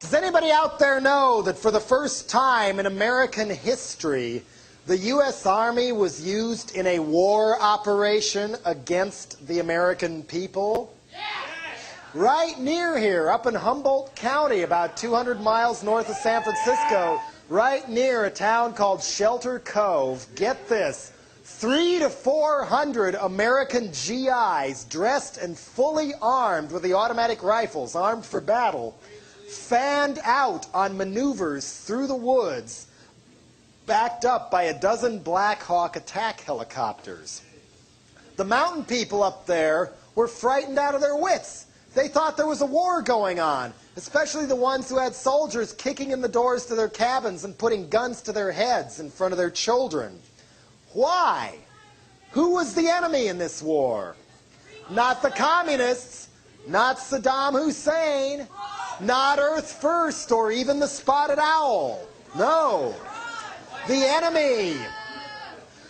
Does anybody out there know that for the first time in American history, the U.S. Army was used in a war operation against the American people? Right near here, up in Humboldt County, about 200 miles north of San Francisco, right near a town called Shelter Cove. Get this, 300 to 400 American GIs dressed and fully armed with the automatic rifles, armed for battle, fanned out on maneuvers through the woods, backed up by a dozen Black Hawk attack helicopters. The mountain people up there were frightened out of their wits. They thought there was a war going on, especially the ones who had soldiers kicking in the doors to their cabins and putting guns to their heads in front of their children. Why? Who was the enemy in this war? Not the communists, not Saddam Hussein, not Earth First or even the Spotted Owl. No. The enemy.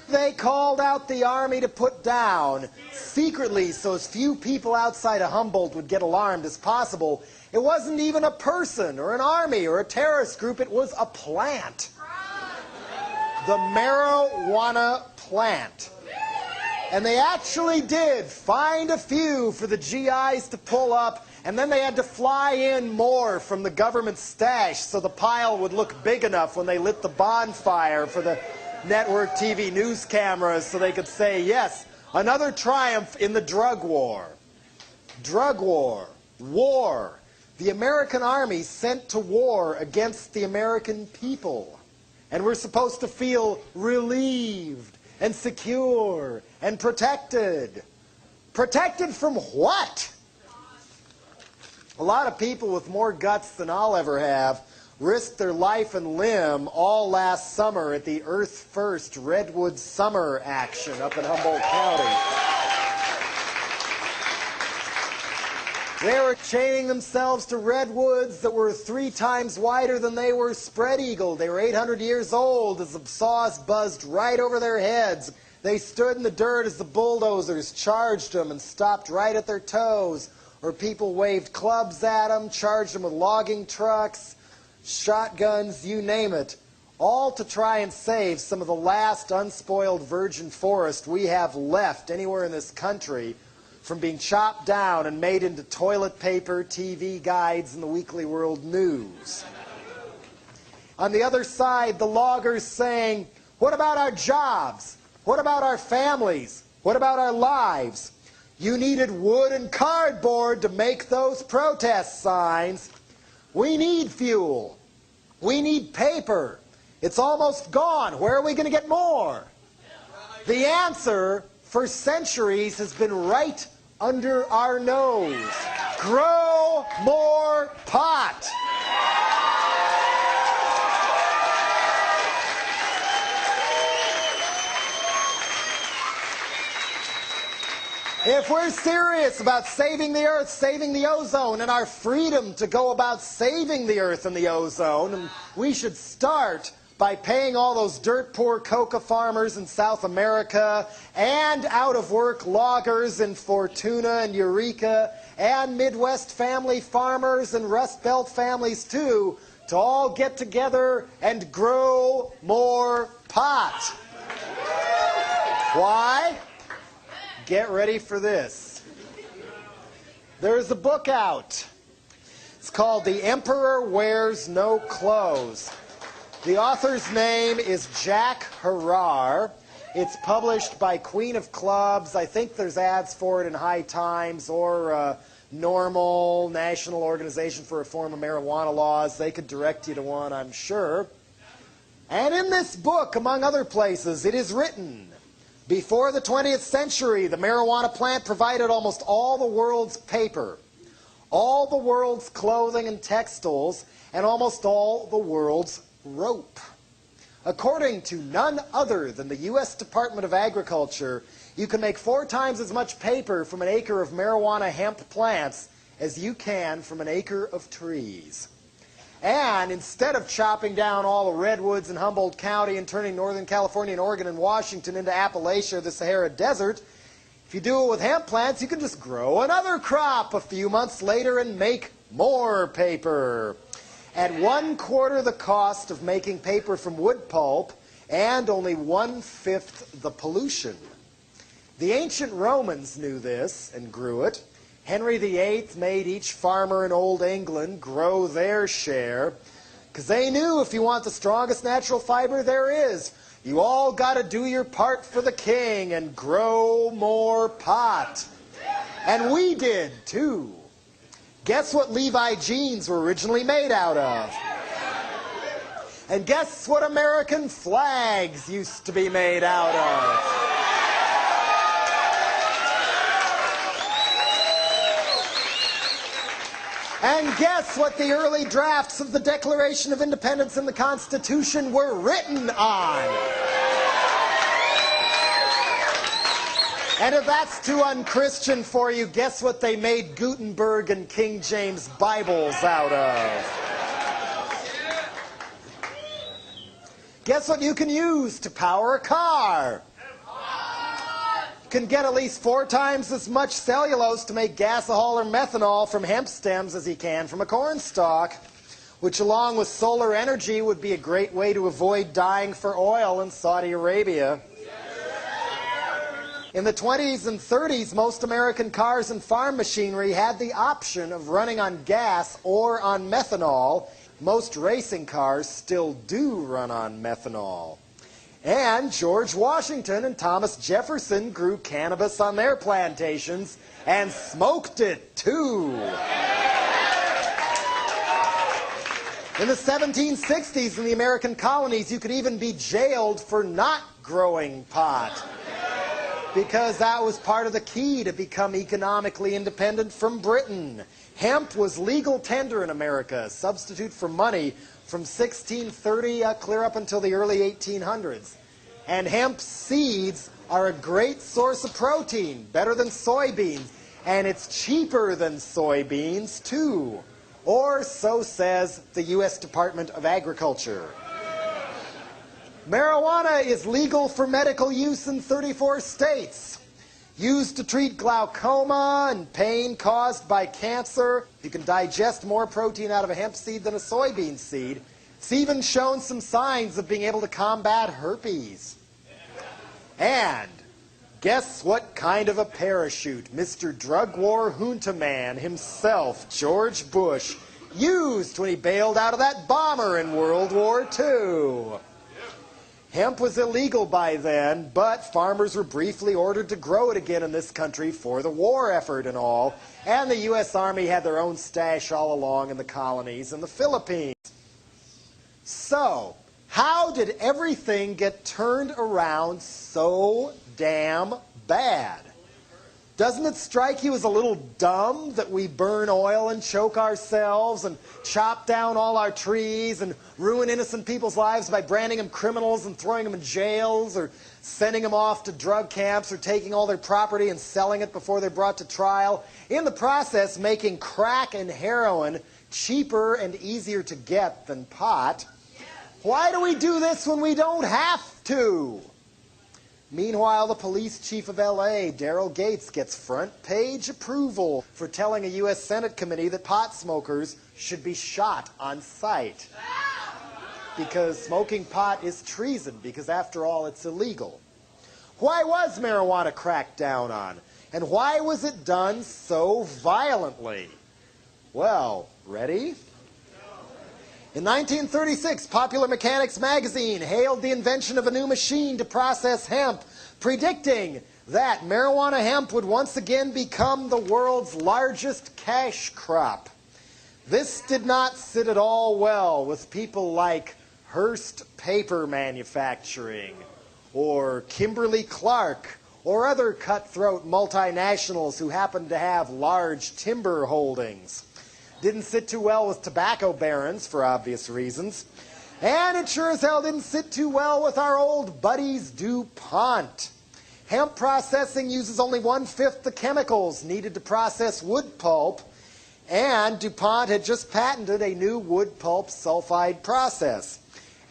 They called out the army to put down, secretly so as few people outside of Humboldt would get alarmed as possible. It wasn't even a person or an army or a terrorist group, it was a plant. The marijuana plant. And they actually did find a few for the GIs to pull up, and then they had to fly in more from the government stash so the pile would look big enough when they lit the bonfire for the network TV news cameras so they could say, yes, another triumph in the drug war. Drug war. War. The American army sent to war against the American people. And we're supposed to feel relieved and secure and protected. Protected from what? A lot of people with more guts than I'll ever have risked their life and limb all last summer at the Earth First Redwood Summer action up in Humboldt County. They were chaining themselves to redwoods that were 3 times wider than they were spread-eagled. They were 800 years old as the saws buzzed right over their heads. They stood in the dirt as the bulldozers charged them and stopped right at their toes. Or people waved clubs at them, charged them with logging trucks, shotguns, you name it. All to try and save some of the last unspoiled virgin forest we have left anywhere in this country from being chopped down and made into toilet paper, TV guides, and the Weekly World News. On the other side, the loggers saying, what about our jobs? What about our families? What about our lives? You needed wood and cardboard to make those protest signs. We need fuel. We need paper. It's almost gone. Where are we going to get more? The answer for centuries has been right under our nose. Grow more pot. If we're serious about saving the earth, saving the ozone, and our freedom to go about saving the earth and the ozone, we should start by paying all those dirt-poor coca farmers in South America and out-of-work loggers in Fortuna and Eureka and Midwest family farmers and Rust Belt families too to all get together and grow more pot. Why? Get ready for this. There's a book out. It's called The Emperor Wears No Clothes. The author's name is Jack Harrar. It's published by Queen of Clubs. I think there's ads for it in High Times or Normal, National Organization for Reform of Marijuana Laws. They could direct you to one, I'm sure. And in this book, among other places, it is written, before the 20th century, the marijuana plant provided almost all the world's paper, all the world's clothing and textiles, and almost all the world's rope. According to none other than the U.S. Department of Agriculture, you can make 4 times as much paper from an acre of marijuana hemp plants as you can from an acre of trees. And instead of chopping down all the redwoods in Humboldt County and turning Northern California and Oregon and Washington into Appalachia or the Sahara Desert, if you do it with hemp plants, you can just grow another crop a few months later and make more paper. at 1/4 the cost of making paper from wood pulp and only 1/5 the pollution. The ancient Romans knew this and grew it. Henry VIII made each farmer in Old England grow their share, because they knew if you want the strongest natural fiber there is, you all got to do your part for the king and grow more pot. And we did, too. Guess what Levi jeans were originally made out of? And guess what American flags used to be made out of? And guess what the early drafts of the Declaration of Independence and the Constitution were written on? And if that's too unchristian for you, guess what they made Gutenberg and King James Bibles out of? Guess what you can use to power a car? Can get at least 4 times as much cellulose to make gasohol or methanol from hemp stems as you can from a corn stalk, which along with solar energy would be a great way to avoid dying for oil in Saudi Arabia. In the 20s and 30s, most American cars and farm machinery had the option of running on gas or on methanol. Most racing cars still do run on methanol. And George Washington and Thomas Jefferson grew cannabis on their plantations and smoked it, too. In the 1760s, in the American colonies, you could even be jailed for not growing pot, because that was part of the key to become economically independent from Britain. Hemp was legal tender in America, a substitute for money, from 1630 clear up until the early 1800s. And hemp seeds are a great source of protein, better than soybeans, and it's cheaper than soybeans too. Or so says the U.S. Department of Agriculture. Marijuana is legal for medical use in 34 states. Used to treat glaucoma and pain caused by cancer. You can digest more protein out of a hemp seed than a soybean seed. It's even shown some signs of being able to combat herpes. And guess what kind of a parachute Mr. Drug War Junta Man himself, George Bush, used when he bailed out of that bomber in World War II. Hemp was illegal by then, but farmers were briefly ordered to grow it again in this country for the war effort and all, and the U.S. Army had their own stash all along in the colonies and the Philippines. So, how did everything get turned around so damn bad? Doesn't it strike you as a little dumb that we burn oil and choke ourselves and chop down all our trees and ruin innocent people's lives by branding them criminals and throwing them in jails or sending them off to drug camps or taking all their property and selling it before they're brought to trial, in the process making crack and heroin cheaper and easier to get than pot? Why do we do this when we don't have to? Meanwhile, the police chief of L.A., Daryl Gates, gets front-page approval for telling a U.S. Senate committee that pot smokers should be shot on sight. Because smoking pot is treason, because after all, it's illegal. Why was marijuana cracked down on? And why was it done so violently? Well, ready? In 1936, Popular Mechanics magazine hailed the invention of a new machine to process hemp, predicting that marijuana hemp would once again become the world's largest cash crop. This did not sit at all well with people like Hearst Paper Manufacturing, or Kimberly-Clark, or other cutthroat multinationals who happened to have large timber holdings. Didn't sit too well with tobacco barons, for obvious reasons. And it sure as hell didn't sit too well with our old buddies DuPont. Hemp processing uses only 1/5 the chemicals needed to process wood pulp, and DuPont had just patented a new wood pulp sulfide process.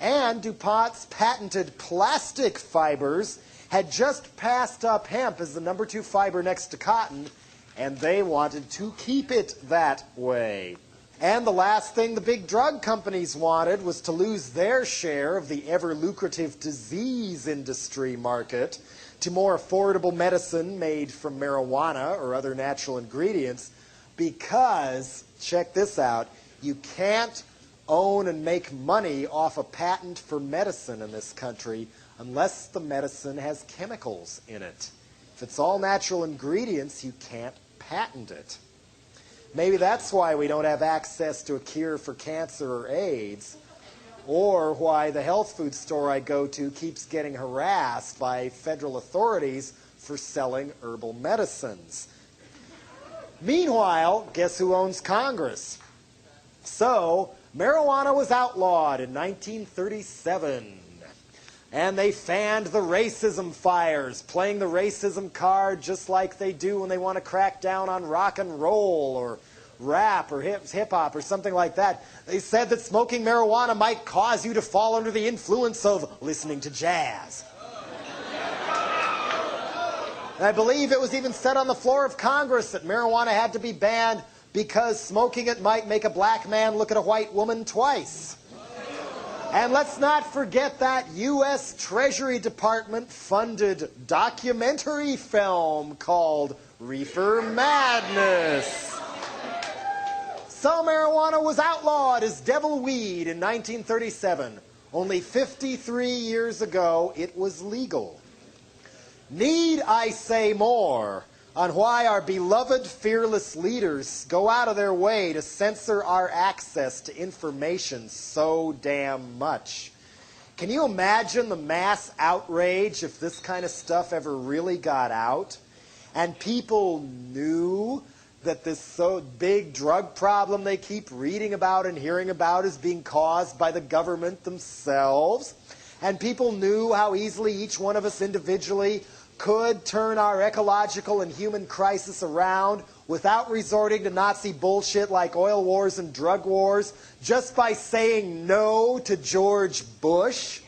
And DuPont's patented plastic fibers had just passed up hemp as the number 2 fiber next to cotton, and they wanted to keep it that way. And the last thing the big drug companies wanted was to lose their share of the ever-lucrative disease industry market to more affordable medicine made from marijuana or other natural ingredients because, check this out, you can't own and make money off a patent for medicine in this country unless the medicine has chemicals in it. If it's all natural ingredients, you can't patent it. Maybe that's why we don't have access to a cure for cancer or AIDS, or why the health food store I go to keeps getting harassed by federal authorities for selling herbal medicines. Meanwhile, guess who owns Congress? So, marijuana was outlawed in 1937. And they fanned the racism fires, playing the racism card just like they do when they want to crack down on rock and roll or rap or hip-hop or something like that. They said that smoking marijuana might cause you to fall under the influence of listening to jazz. And I believe it was even said on the floor of Congress that marijuana had to be banned because smoking it might make a black man look at a white woman twice. And let's not forget that U.S. Treasury Department funded documentary film called Reefer Madness. So marijuana was outlawed as devil weed in 1937. Only 53 years ago, it was legal. Need I say more on why our beloved fearless leaders go out of their way to censor our access to information so damn much? Can you imagine the mass outrage if this kind of stuff ever really got out? And people knew that this so big drug problem they keep reading about and hearing about is being caused by the government themselves. And people knew how easily each one of us individually could turn our ecological and human crisis around without resorting to Nazi bullshit like oil wars and drug wars, just by saying no to George Bush.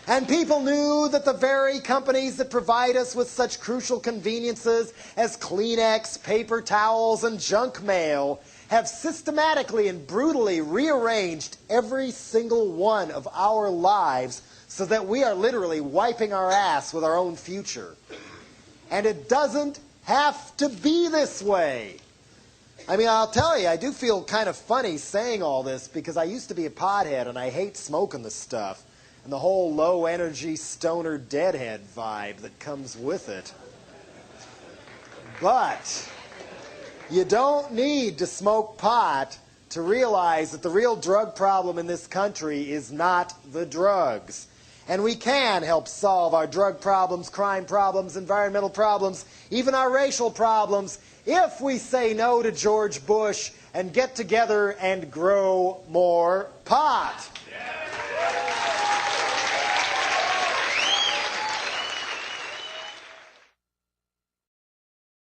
And people knew that the very companies that provide us with such crucial conveniences as Kleenex, paper towels, and junk mail have systematically and brutally rearranged every single one of our lives so that we are literally wiping our ass with our own future. And it doesn't have to be this way. I mean, I'll tell you, I do feel kind of funny saying all this because I used to be a pothead and I hate smoking the stuff and the whole low-energy stoner deadhead vibe that comes with it. But you don't need to smoke pot to realize that the real drug problem in this country is not the drugs. And we can help solve our drug problems, crime problems, environmental problems, even our racial problems, if we say no to George Bush and get together and grow more pot.